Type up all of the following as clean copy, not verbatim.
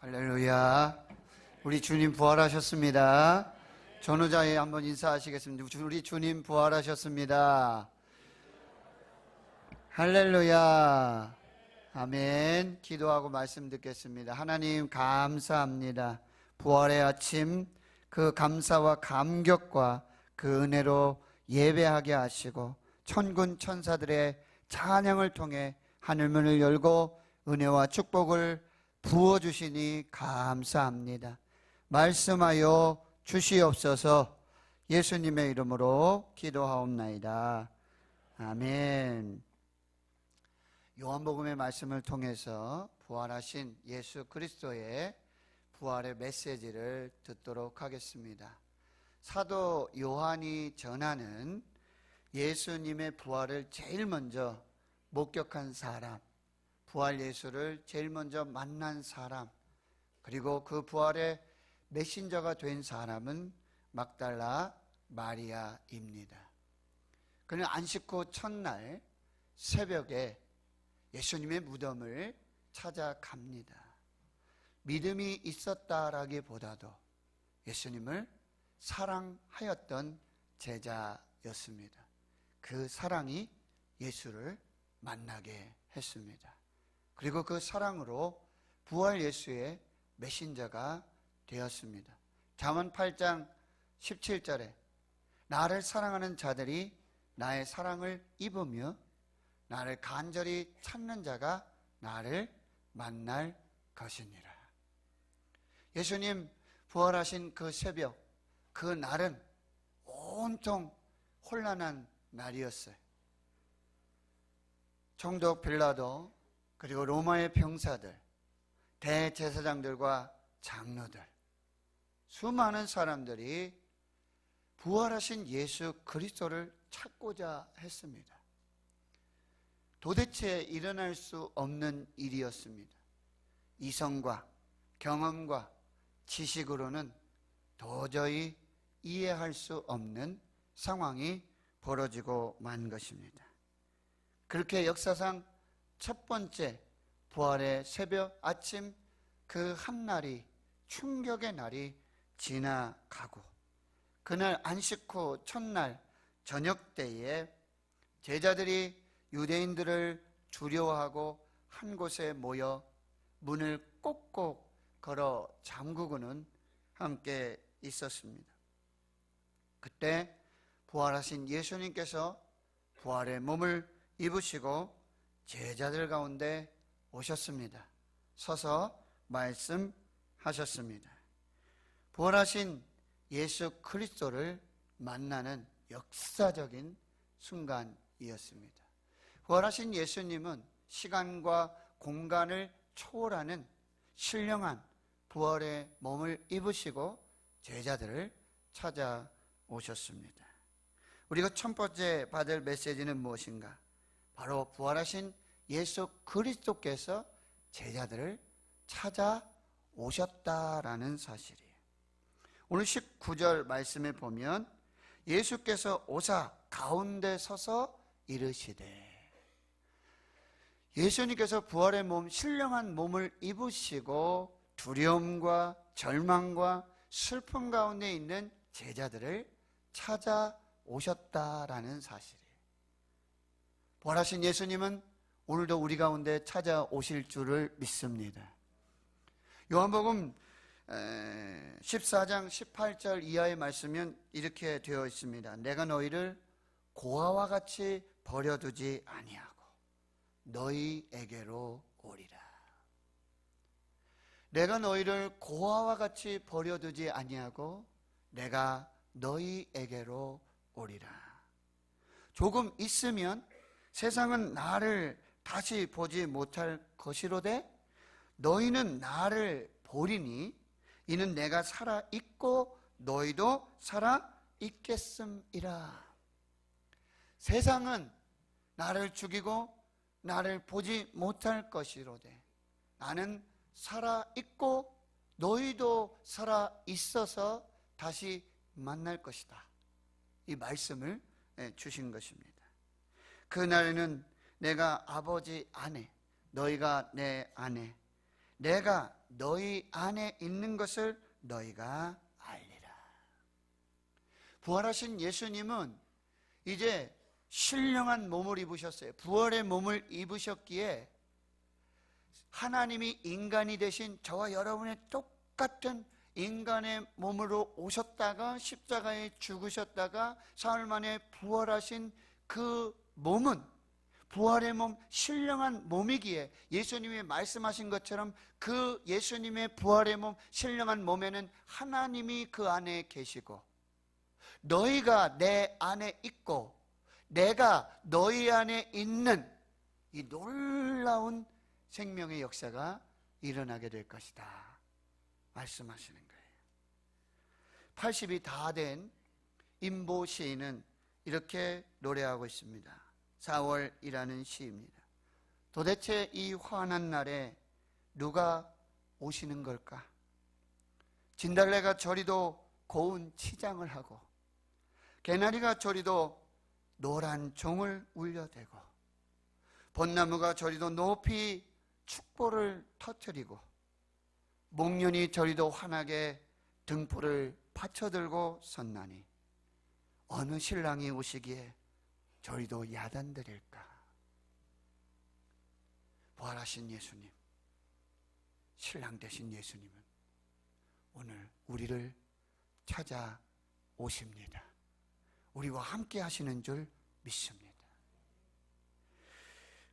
할렐루야. 우리 주님 부활하셨습니다. 전후자에 한번 인사하시겠습니다. 우리 주님 부활하셨습니다. 할렐루야. 아멘. 기도하고 말씀 듣겠습니다. 하나님 감사합니다. 부활의 아침 그 감사와 감격과 그 은혜로 예배하게 하시고 천군 천사들의 찬양을 통해 하늘문을 열고 은혜와 축복을 부어주시니 감사합니다. 말씀하여 주시옵소서. 예수님의 이름으로 기도하옵나이다. 아멘. 요한복음의 말씀을 통해서 부활하신 예수 그리스도의 부활의 메시지를 듣도록 하겠습니다. 사도 요한이 전하는 예수님의 부활을 제일 먼저 목격한 사람, 부활 예수를 제일 먼저 만난 사람, 그리고 그 부활의 메신저가 된 사람은 막달라 마리아입니다. 그는 안식 후 첫날 새벽에 예수님의 무덤을 찾아갑니다. 믿음이 있었다라기보다도 예수님을 사랑하였던 제자였습니다. 그 사랑이 예수를 만나게 했습니다. 그리고 그 사랑으로 부활 예수의 메신저가 되었습니다. 잠언 8장 17절에 나를 사랑하는 자들이 나의 사랑을 입으며 나를 간절히 찾는 자가 나를 만날 것이니라. 예수님 부활하신 그 새벽, 그 날은 온통 혼란한 날이었어요. 총독 빌라도, 그리고 로마의 병사들, 대제사장들과 장로들, 수많은 사람들이 부활하신 예수 그리스도를 찾고자 했습니다. 도대체 일어날 수 없는 일이었습니다. 이성과 경험과 지식으로는 도저히 이해할 수 없는 상황이 벌어지고 만 것입니다. 그렇게 역사상 첫 번째 부활의 새벽 아침 그 한날이, 충격의 날이 지나가고, 그날 안식 후 첫날 저녁 때에 제자들이 유대인들을 두려워하고 한 곳에 모여 문을 꼭꼭 걸어 잠그고는 함께 있었습니다. 그때 부활하신 예수님께서 부활의 몸을 입으시고 제자들 가운데 오셨습니다. 서서 말씀하셨습니다. 부활하신 예수 그리스도를 만나는 역사적인 순간이었습니다. 부활하신 예수님은 시간과 공간을 초월하는 신령한 부활의 몸을 입으시고 제자들을 찾아오셨습니다. 우리가 첫 번째 받을 메시지는 무엇인가? 바로 부활하신 예수 그리스도께서 제자들을 찾아오셨다라는 사실이에요. 오늘 19절 말씀에 보면 예수께서 오사 가운데 서서 이르시되, 예수님께서 부활의 몸, 신령한 몸을 입으시고 두려움과 절망과 슬픔 가운데 있는 제자들을 찾아오셨다라는 사실이에요. 부활하신 예수님은 오늘도 우리 가운데 찾아오실 줄을 믿습니다. 요한복음 14장 18절 이하의 말씀은 이렇게 되어 있습니다. 내가 너희를 고아와 같이 버려두지 아니하고 너희에게로 오리라. 내가 너희를 고아와 같이 버려두지 아니하고 내가 너희에게로 오리라. 조금 있으면 세상은 나를 다시 보지 못할 것이로되 너희는 나를 보리니 이는 내가 살아 있고 너희도 살아 있겠음이라. 세상은 나를 죽이고 나를 보지 못할 것이로되 나는 살아 있고 너희도 살아 있어서 다시 만날 것이다. 이 말씀을 주신 것입니다. 그날에는 내가 아버지 안에, 너희가 내 안에, 내가 너희 안에 있는 것을 너희가 알리라. 부활하신 예수님은 이제 신령한 몸을 입으셨어요. 부활의 몸을 입으셨기에 하나님이 인간이 되신 저와 여러분의 똑같은 인간의 몸으로 오셨다가 십자가에 죽으셨다가 사흘 만에 부활하신 그 몸은 부활의 몸, 신령한 몸이기에 예수님이 말씀하신 것처럼 그 예수님의 부활의 몸, 신령한 몸에는 하나님이 그 안에 계시고 너희가 내 안에 있고 내가 너희 안에 있는 이 놀라운 생명의 역사가 일어나게 될 것이다 말씀하시는 거예요. 80이 다 된 임보 시인은 이렇게 노래하고 있습니다. 4월이라는 시입니다. 도대체 이 환한 날에 누가 오시는 걸까? 진달래가 저리도 고운 치장을 하고 개나리가 저리도 노란 종을 울려대고 벚나무가 저리도 높이 축보를 터뜨리고 목련이 저리도 환하게 등불을 받쳐들고 섰나니 어느 신랑이 오시기에 저리도 야단들일까? 부활하신 예수님, 신랑 되신 예수님은 오늘 우리를 찾아오십니다. 우리와 함께 하시는 줄 믿습니다.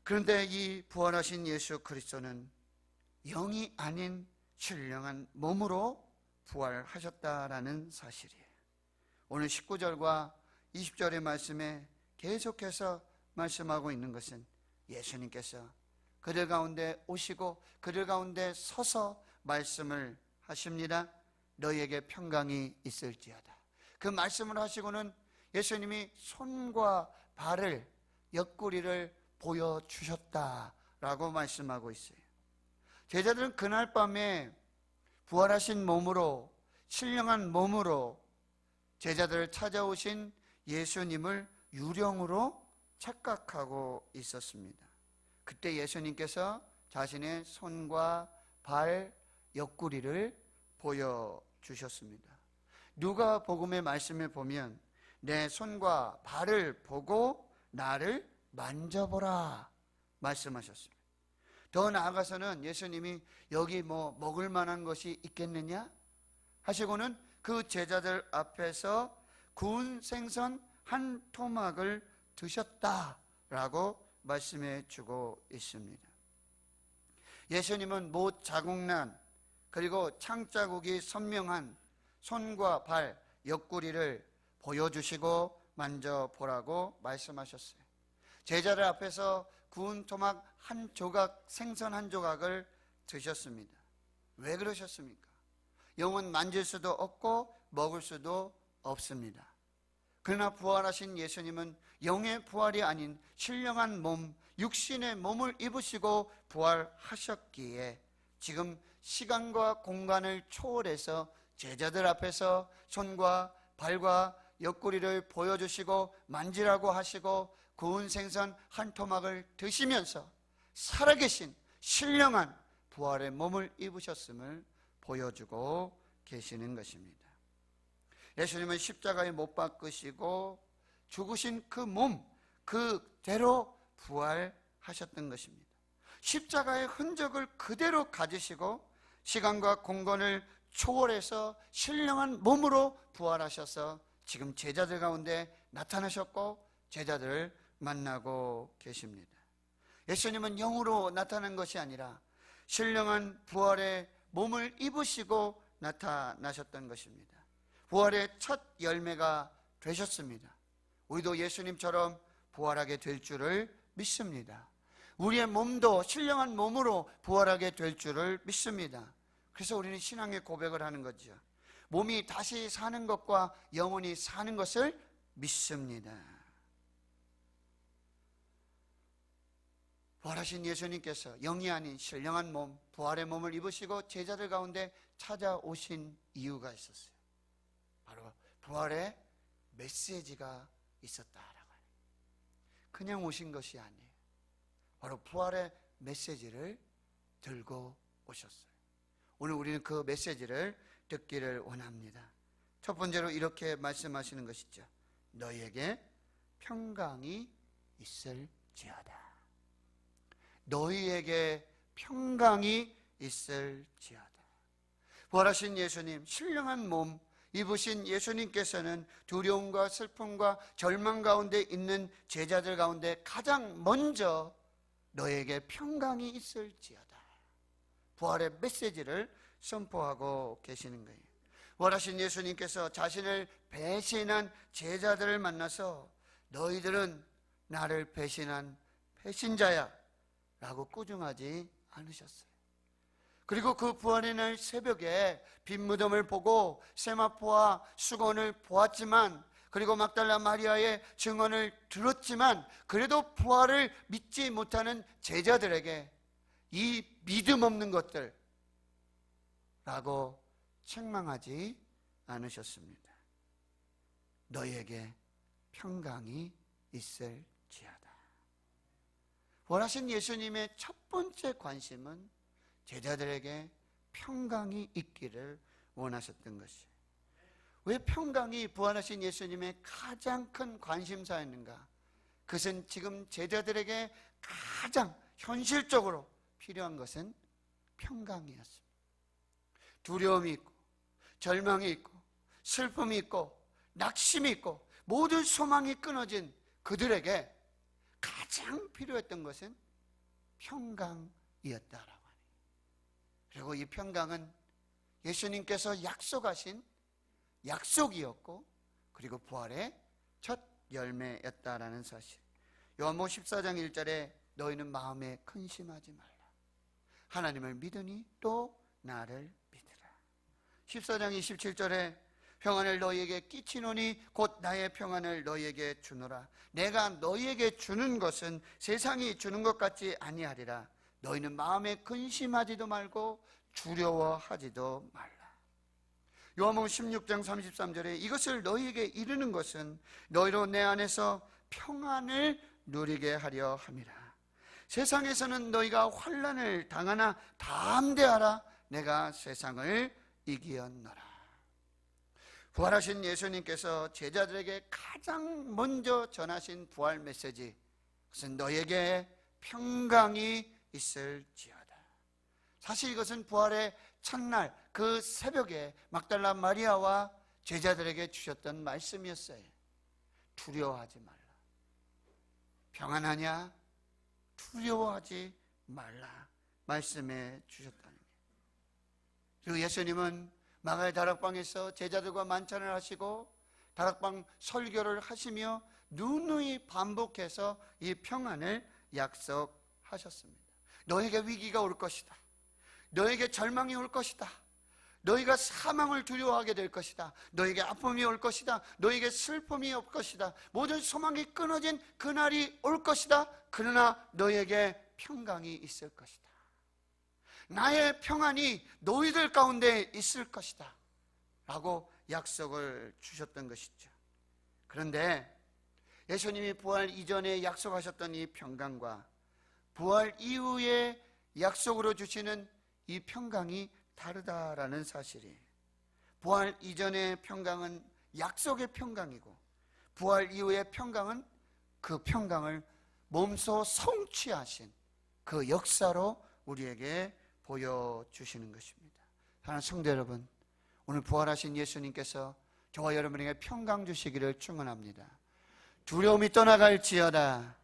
그런데 이 부활하신 예수 그리스도는 영이 아닌 신령한 몸으로 부활하셨다라는 사실이에요. 오늘 19절과 20절의 말씀에 계속해서 말씀하고 있는 것은 예수님께서 그들 가운데 오시고 그들 가운데 서서 말씀을 하십니다. 너희에게 평강이 있을지어다. 그 말씀을 하시고는 예수님이 손과 발을, 옆구리를 보여주셨다라고 말씀하고 있어요. 제자들은 그날 밤에 부활하신 몸으로, 신령한 몸으로 제자들을 찾아오신 예수님을 유령으로 착각하고 있었습니다. 그때 예수님께서 자신의 손과 발, 옆구리를 보여주셨습니다. 누가복음의 말씀을 보면 내 손과 발을 보고 나를 만져보라 말씀하셨습니다. 더 나아가서는 예수님이 여기 뭐 먹을 만한 것이 있겠느냐 하시고는 그 제자들 앞에서 구운 생선 한 토막을 드셨다라고 말씀해 주고 있습니다. 예수님은 못 자국난 그리고 창자국이 선명한 손과 발, 옆구리를 보여주시고 만져보라고 말씀하셨어요. 제자들 앞에서 구운 토막 한 조각, 생선 한 조각을 드셨습니다. 왜 그러셨습니까? 영은 만질 수도 없고 먹을 수도 없습니다. 그러나 부활하신 예수님은 영의 부활이 아닌 신령한 몸, 육신의 몸을 입으시고 부활하셨기에 지금 시간과 공간을 초월해서 제자들 앞에서 손과 발과 옆구리를 보여주시고 만지라고 하시고 구운 생선 한 토막을 드시면서 살아계신 신령한 부활의 몸을 입으셨음을 보여주고 계시는 것입니다. 예수님은 십자가에 못 박으시고 죽으신 그 몸, 그대로 부활하셨던 것입니다. 십자가의 흔적을 그대로 가지시고 시간과 공간을 초월해서 신령한 몸으로 부활하셔서 지금 제자들 가운데 나타나셨고 제자들을 만나고 계십니다. 예수님은 영으로 나타난 것이 아니라 신령한 부활의 몸을 입으시고 나타나셨던 것입니다. 부활의 첫 열매가 되셨습니다. 우리도 예수님처럼 부활하게 될 줄을 믿습니다. 우리의 몸도 신령한 몸으로 부활하게 될 줄을 믿습니다. 그래서 우리는 신앙의 고백을 하는 거죠. 몸이 다시 사는 것과 영혼이 사는 것을 믿습니다. 부활하신 예수님께서 영이 아닌 신령한 몸, 부활의 몸을 입으시고 제자들 가운데 찾아오신 이유가 있었어요. 바로 부활의 메시지가 있었다라고 해요. 그냥 오신 것이 아니에요. 바로 부활의 메시지를 들고 오셨어요. 오늘 우리는 그 메시지를 듣기를 원합니다. 첫 번째로 이렇게 말씀하시는 것이죠. 너희에게 평강이 있을지어다. 너희에게 평강이 있을지어다. 부활하신 예수님, 신령한 몸 입으신 예수님께서는 두려움과 슬픔과 절망 가운데 있는 제자들 가운데 가장 먼저 너에게 평강이 있을지어다, 부활의 메시지를 선포하고 계시는 거예요. 부활하신 예수님께서 자신을 배신한 제자들을 만나서 너희들은 나를 배신한 배신자야 라고 꾸중하지 않으셨어요. 그리고 그 부활의 날 새벽에 빈 무덤을 보고 세마포와 수건을 보았지만, 그리고 막달라 마리아의 증언을 들었지만, 그래도 부활을 믿지 못하는 제자들에게 이 믿음 없는 것들 라고 책망하지 않으셨습니다. 너희에게 평강이 있을지어다. 부활하신 예수님의 첫 번째 관심은 제자들에게 평강이 있기를 원하셨던 것이에요. 왜 평강이 부활하신 예수님의 가장 큰 관심사였는가? 그것은 지금 제자들에게 가장 현실적으로 필요한 것은 평강이었습니다. 두려움이 있고 절망이 있고 슬픔이 있고 낙심이 있고 모든 소망이 끊어진 그들에게 가장 필요했던 것은 평강이었다라고 하니. 그리고 이 평강은 예수님께서 약속하신 약속이었고, 그리고 부활의 첫 열매였다라는 사실. 요한복음 14장 1절에 너희는 마음에 근심하지 말라. 하나님을 믿으니 또 나를 믿으라. 14장 27절에 평안을 너희에게 끼치노니 곧 나의 평안을 너희에게 주노라. 내가 너희에게 주는 것은 세상이 주는 것 같지 아니하리라. 너희는 마음에 근심하지도 말고 두려워하지도 말라. 요한복음 16장 33절에 이것을 너희에게 이르는 것은 너희로 내 안에서 평안을 누리게 하려 함이라. 세상에서는 너희가 환난을 당하나 담대하라. 내가 세상을 이기었노라. 부활하신 예수님께서 제자들에게 가장 먼저 전하신 부활 메시지, 그것은 너희에게 평강이 있을지어다. 사실 이것은 부활의 첫날 그 새벽에 막달라 마리아와 제자들에게 주셨던 말씀이었어요. 두려워하지 말라. 평안하냐? 두려워하지 말라 말씀해 주셨다는 거예요. 그리고 예수님은 마가의 다락방에서 제자들과 만찬을 하시고 다락방 설교를 하시며 누누이 반복해서 이 평안을 약속하셨습니다. 너에게 위기가 올 것이다. 너에게 절망이 올 것이다. 너희가 사망을 두려워하게 될 것이다. 너에게 아픔이 올 것이다. 너에게 슬픔이 올 것이다. 모든 소망이 끊어진 그날이 올 것이다. 그러나 너에게 평강이 있을 것이다. 나의 평안이 너희들 가운데 있을 것이다 라고 약속을 주셨던 것이죠. 그런데 예수님이 부활 이전에 약속하셨던 이 평강과 부활 이후에 약속으로 주시는 이 평강이 다르다라는 사실이에요. 부활 이전의 평강은 약속의 평강이고, 부활 이후의 평강은 그 평강을 몸소 성취하신 그 역사로 우리에게 보여주시는 것입니다. 사랑하는 성도 여러분, 오늘 부활하신 예수님께서 저와 여러분에게 평강 주시기를 축원합니다. 두려움이 떠나갈지어다.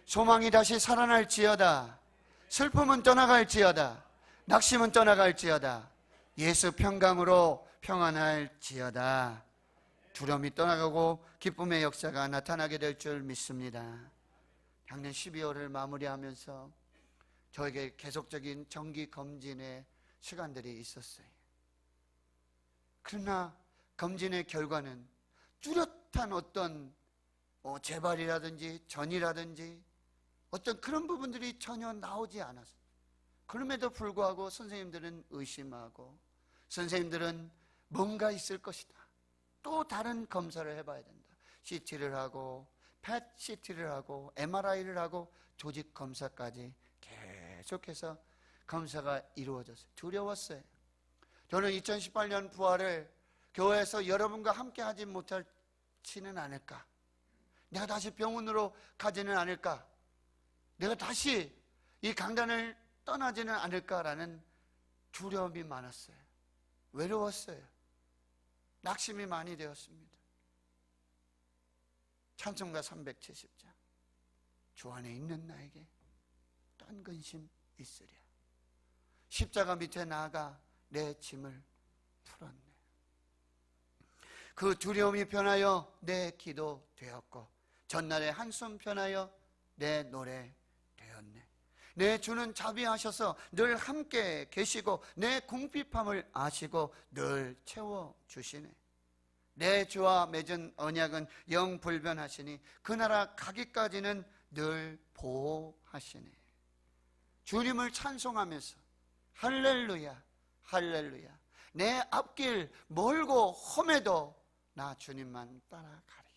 소망이 다시 살아날지어다. 슬픔은 떠나갈지어다. 낙심은 떠나갈지어다. 예수 평강으로 평안할지어다. 두려움이 떠나가고 기쁨의 역사가 나타나게 될 줄 믿습니다. 작년 12월을 마무리하면서 저에게 계속적인 정기 검진의 시간들이 있었어요. 그러나 검진의 결과는 뚜렷한 어떤 재발이라든지 전이라든지 어떤 그런 부분들이 전혀 나오지 않았어요. 그럼에도 불구하고 선생님들은 의심하고, 선생님들은 뭔가 있을 것이다. 또 다른 검사를 해봐야 된다. CT를 하고 펫CT를 하고 MRI를 하고 조직 검사까지 계속해서 감사가 이루어졌어요. 두려웠어요. 저는 2018년 부활을 교회에서 여러분과 함께 하지 못할지는 않을까, 내가 다시 병원으로 가지는 않을까, 내가 다시 이 강단을 떠나지는 않을까라는 두려움이 많았어요. 외로웠어요. 낙심이 많이 되었습니다. 찬송가 370장, 주 안에 있는 나에게 딴 근심 있으랴. 십자가 밑에 나아가 내 짐을 풀었네. 그 두려움이 변하여 내 기도 되었고, 전날의 한숨 변하여 내 노래 되었네. 내 주는 자비하셔서 늘 함께 계시고 내 궁핍함을 아시고 늘 채워주시네. 내 주와 맺은 언약은 영불변하시니 그 나라 가기까지는 늘 보호하시네. 주님을 찬송하면서 할렐루야 할렐루야, 내 앞길 멀고 험해도 나 주님만 따라가리.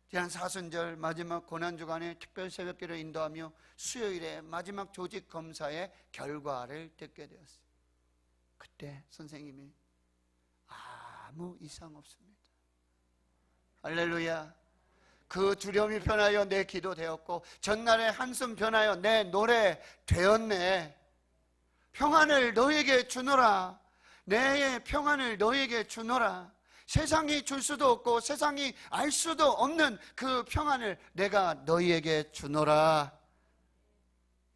지난 사순절 마지막 고난주간에 특별 새벽기를 인도하며 수요일에 마지막 조직 검사의 결과를 듣게 되었어요. 그때 선생님이 아무 이상 없습니다. 할렐루야. 그 두려움이 변하여 내 기도 되었고 전날의 한숨 변하여 내 노래 되었네. 평안을 너에게 주노라. 내 평안을 너에게 주노라. 세상이 줄 수도 없고 세상이 알 수도 없는 그 평안을 내가 너희에게 주노라.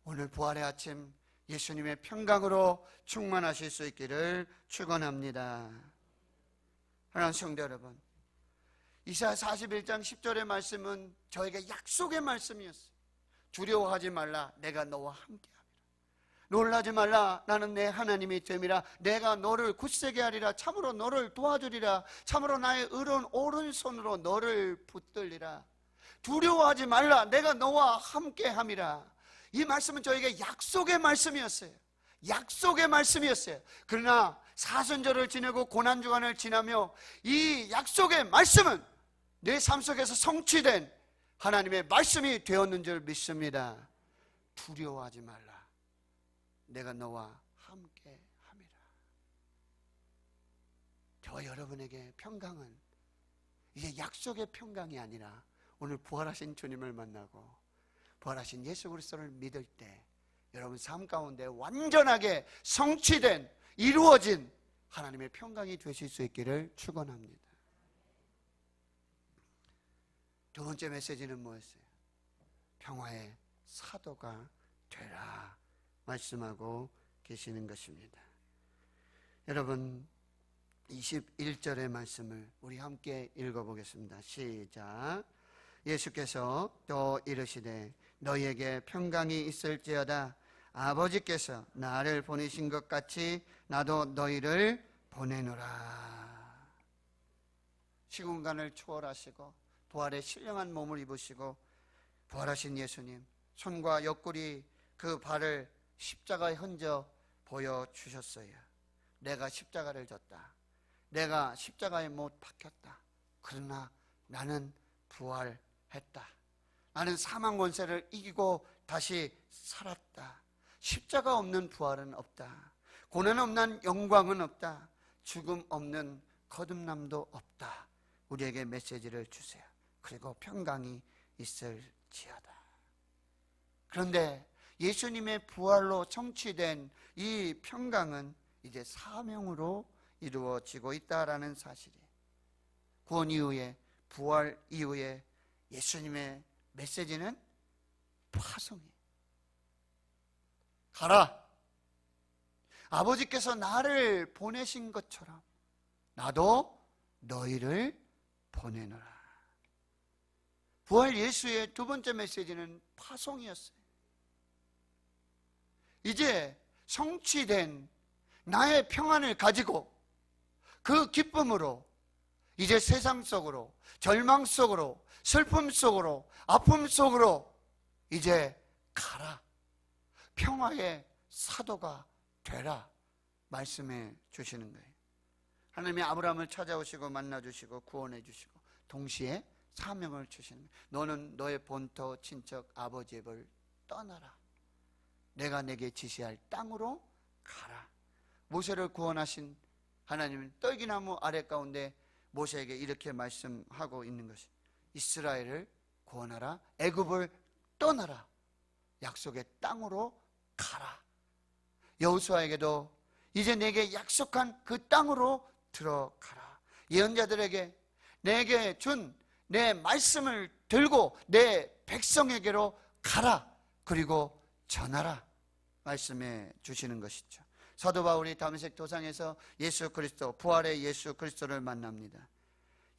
오늘 부활의 아침 예수님의 평강으로 충만하실 수 있기를 축원합니다. 사랑하는 성도 여러분, 이사야 41장 10절의 말씀은 저에게 약속의 말씀이었어요. 두려워하지 말라, 내가 너와 함께함이라. 놀라지 말라, 나는 내 하나님이 됨이라. 내가 너를 굳세게 하리라. 참으로 너를 도와주리라. 참으로 나의 의로운 오른손으로 너를 붙들리라. 두려워하지 말라, 내가 너와 함께함이라. 이 말씀은 저에게 약속의 말씀이었어요. 약속의 말씀이었어요. 그러나 사순절을 지내고 고난주간을 지나며 이 약속의 말씀은 내 삶 속에서 성취된 하나님의 말씀이 되었는 줄 믿습니다. 두려워하지 말라, 내가 너와 함께 함이라. 저와 여러분에게 평강은 이제 약속의 평강이 아니라 오늘 부활하신 주님을 만나고 부활하신 예수 그리스도를 믿을 때 여러분 삶 가운데 완전하게 성취된, 이루어진 하나님의 평강이 되실 수 있기를 축원합니다. 두 번째 메시지는 뭐였어요? 평화의 사도가 되라 말씀하고 계시는 것입니다. 여러분 21절의 말씀을 우리 함께 읽어보겠습니다. 시작. 예수께서 또 이르시되 너희에게 평강이 있을지어다. 아버지께서 나를 보내신 것 같이 나도 너희를 보내노라. 시공간을 초월하시고 부활의 신령한 몸을 입으시고 부활하신 예수님, 손과 옆구리 그 발을 십자가에 얹어 보여주셨어요. 내가 십자가를 졌다. 내가 십자가에 못 박혔다. 그러나 나는 부활했다. 나는 사망 권세를 이기고 다시 살았다. 십자가 없는 부활은 없다. 고난 없는 영광은 없다. 죽음 없는 거듭남도 없다. 우리에게 메시지를 주세요. 그리고 평강이 있을지어다. 그런데 예수님의 부활로 성취된 이 평강은 이제 사명으로 이루어지고 있다라는 사실이에요. 구원 이후에, 부활 이후에 예수님의 메시지는 파송이에요. 가라. 아버지께서 나를 보내신 것처럼 나도 너희를 보내노라. 부활 예수의 두 번째 메시지는 파송이었어요. 이제 성취된 나의 평안을 가지고 그 기쁨으로 이제 세상 속으로, 절망 속으로, 슬픔 속으로, 아픔 속으로 이제 가라. 평화의 사도가 되라 말씀해 주시는 거예요. 하나님이 아브라함을 찾아오시고 만나주시고 구원해 주시고 동시에 사명을 주시는 거예요. 너는 너의 본토 친척 아버지의 집을 떠나라. 내가 내게 지시할 땅으로 가라. 모세를 구원하신 하나님은 떨기나무 아래 가운데 모세에게 이렇게 말씀하고 있는 것이, 이스라엘을 구원하라. 애굽을 떠나라. 약속의 땅으로 가라. 여호수아에게도 이제 내게 약속한 그 땅으로 들어가라. 예언자들에게 내게 준 내 말씀을 들고 내 백성에게로 가라. 그리고 전하라. 말씀해 주시는 것이죠. 사도 바울이 다메섹 도상에서 예수 그리스도, 부활의 예수 그리스도를 만납니다.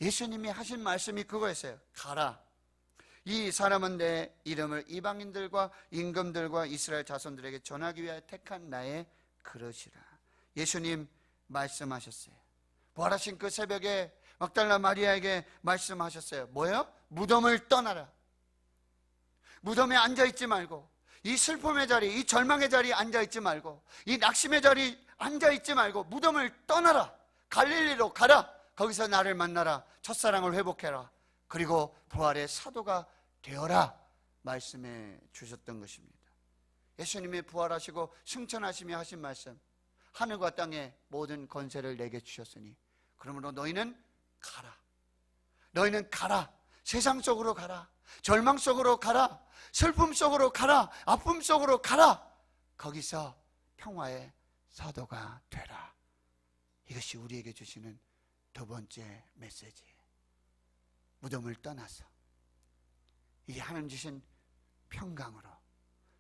예수님이 하신 말씀이 그거였어요. 가라. 이 사람은 내 이름을 이방인들과 임금들과 이스라엘 자손들에게 전하기 위하여 택한 나의 그릇이라. 예수님 말씀하셨어요. 부활하신 그 새벽에 막달라 마리아에게 말씀하셨어요. 뭐예요? 무덤을 떠나라. 무덤에 앉아있지 말고, 이 슬픔의 자리, 이 절망의 자리에 앉아있지 말고, 이 낙심의 자리에 앉아있지 말고 무덤을 떠나라. 갈릴리로 가라. 거기서 나를 만나라. 첫사랑을 회복해라. 그리고 부활의 사도가 되어라. 말씀해 주셨던 것입니다. 예수님이 부활하시고 승천하시며 하신 말씀, 하늘과 땅의 모든 권세를 내게 주셨으니 그러므로 너희는 가라. 너희는 가라. 세상 속으로 가라. 절망 속으로 가라. 슬픔 속으로 가라. 아픔 속으로 가라. 거기서 평화의 사도가 되라. 이것이 우리에게 주시는 두 번째 메시지예요. 무덤을 떠나서 이 하나님 주신 평강으로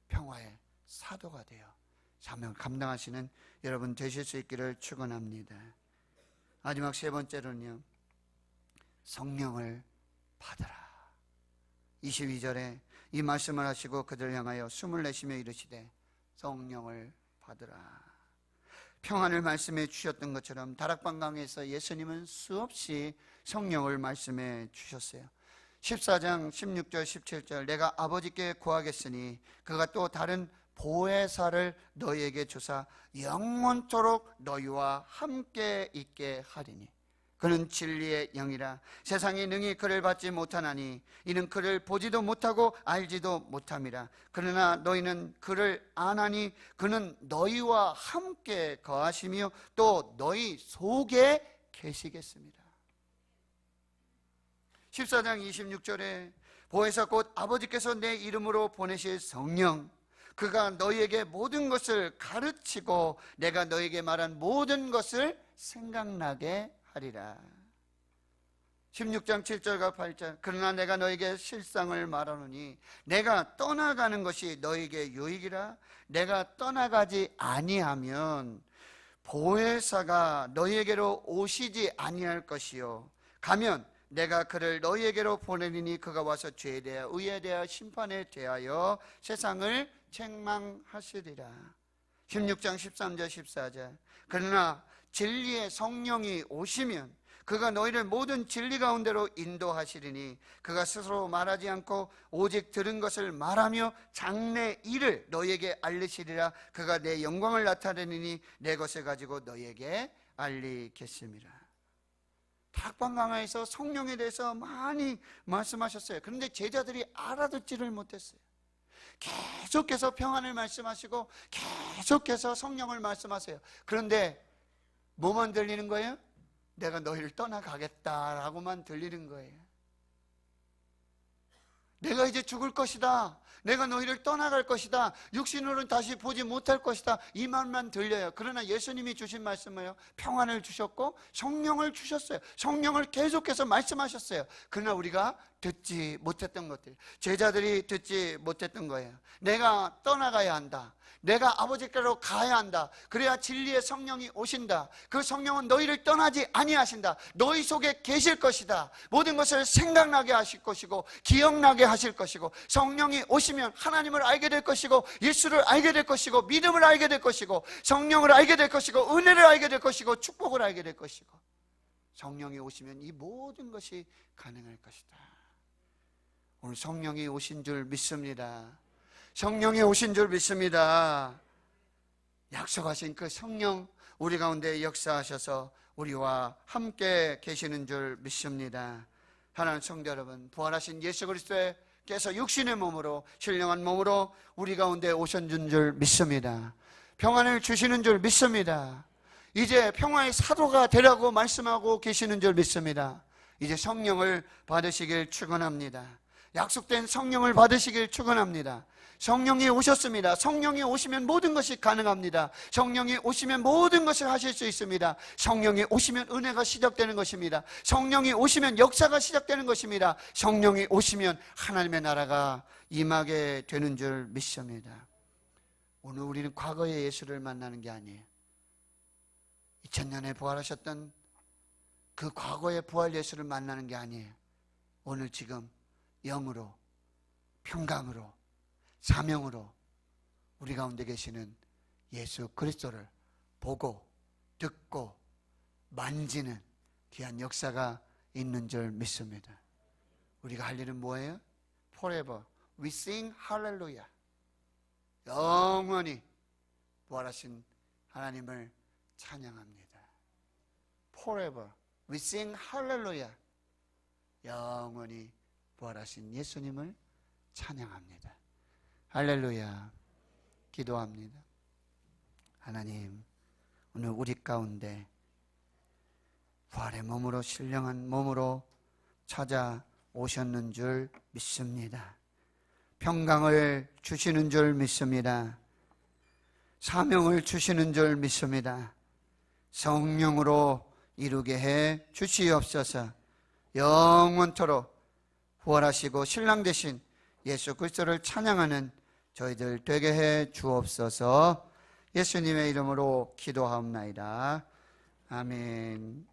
평화의 사도가 되어 사명을 감당하시는 여러분 되실 수 있기를 축원합니다. 마지막 세 번째로는요, 성령을 받으라. 22절에 이 말씀을 하시고 그들을 향하여 숨을 내쉬며 이르시되 성령을 받으라. 평안을 말씀해 주셨던 것처럼 다락방강에서 예수님은 수없이 성령을 말씀해 주셨어요. 14장 16절 17절 내가 아버지께 구하겠으니 그가 또 다른 보혜사를 너희에게 주사 영원토록 너희와 함께 있게 하리니 그는 진리의 영이라. 세상이 능히 그를 받지 못하나니 이는 그를 보지도 못하고 알지도 못함이라. 그러나 너희는 그를 아나니 그는 너희와 함께 거하시며 또 너희 속에 계시겠습니다. 14장 26절에 보혜사 곧 아버지께서 내 이름으로 보내실 성령, 그가 너희에게 모든 것을 가르치고 내가 너희에게 말한 모든 것을 생각나게 하리라. 16장 7절과 8절 그러나 내가 너희에게 실상을 말하노니 내가 떠나가는 것이 너희에게 유익이라. 내가 떠나가지 아니하면 보혜사가 너희에게로 오시지 아니할 것이요 가면 내가 그를 너희에게로 보내리니 그가 와서 죄에 대하여 의에 대하여 심판에 대하여 세상을 책망하시리라. 16장 13절 14절 그러나 진리의 성령이 오시면 그가 너희를 모든 진리 가운데로 인도하시리니 그가 스스로 말하지 않고 오직 들은 것을 말하며 장래 일을 너희에게 알리시리라. 그가 내 영광을 나타내리니 내 것을 가지고 너희에게 알리겠습니다. 다락방강에서 성령에 대해서 많이 말씀하셨어요. 그런데 제자들이 알아듣지를 못했어요. 계속해서 평안을 말씀하시고 계속해서 성령을 말씀하세요. 그런데 뭐만 들리는 거예요? 내가 너희를 떠나가겠다라고만 들리는 거예요. 내가 이제 죽을 것이다. 내가 너희를 떠나갈 것이다. 육신으로는 다시 보지 못할 것이다. 이 말만 들려요. 그러나 예수님이 주신 말씀은요, 평안을 주셨고 성령을 주셨어요. 성령을 계속해서 말씀하셨어요. 그러나 우리가 듣지 못했던 것들, 제자들이 듣지 못했던 거예요. 내가 떠나가야 한다. 내가 아버지께로 가야 한다. 그래야 진리의 성령이 오신다. 그 성령은 너희를 떠나지 아니하신다. 너희 속에 계실 것이다. 모든 것을 생각나게 하실 것이고 기억나게 하실 것이고 성령이 오시면 하나님을 알게 될 것이고 예수를 알게 될 것이고 믿음을 알게 될 것이고 성령을 알게 될 것이고 은혜를 알게 될 것이고 축복을 알게 될 것이고 성령이 오시면 이 모든 것이 가능할 것이다. 오늘 성령이 오신 줄 믿습니다. 성령이 오신 줄 믿습니다. 약속하신 그 성령 우리 가운데 역사하셔서 우리와 함께 계시는 줄 믿습니다. 하나님 성도 여러분, 부활하신 예수 그리스도의 예수님께서 육신의 몸으로 신령한 몸으로 우리 가운데 오신 줄 믿습니다. 평안을 주시는 줄 믿습니다. 이제 평화의 사도가 되라고 말씀하고 계시는 줄 믿습니다. 이제 성령을 받으시길 축원합니다. 약속된 성령을 받으시길 축원합니다. 성령이 오셨습니다. 성령이 오시면 모든 것이 가능합니다. 성령이 오시면 모든 것을 하실 수 있습니다. 성령이 오시면 은혜가 시작되는 것입니다. 성령이 오시면 역사가 시작되는 것입니다. 성령이 오시면 하나님의 나라가 임하게 되는 줄 믿습니다. 오늘 우리는 과거의 예수를 만나는 게 아니에요. 2000년에 부활하셨던 그 과거의 부활 예수를 만나는 게 아니에요. 오늘 지금 영으로, 평강으로, 사명으로 우리 가운데 계시는 예수 그리스도를 보고 듣고 만지는 귀한 역사가 있는 줄 믿습니다. 우리가 할 일은 뭐예요? Forever we sing hallelujah. 영원히 부활하신 하나님을 찬양합니다. Forever we sing hallelujah. 영원히 부활하신 예수님을 찬양합니다. 할렐루야. 기도합니다. 하나님, 오늘 우리 가운데 부활의 몸으로 신령한 몸으로 찾아오셨는 줄 믿습니다. 평강을 주시는 줄 믿습니다. 사명을 주시는 줄 믿습니다. 성령으로 이루게 해 주시옵소서. 영원토록 부활하시고 신랑 되신 예수 그리스도를 찬양하는 저희들 되게 해 주옵소서. 예수님의 이름으로 기도하옵나이다. 아멘.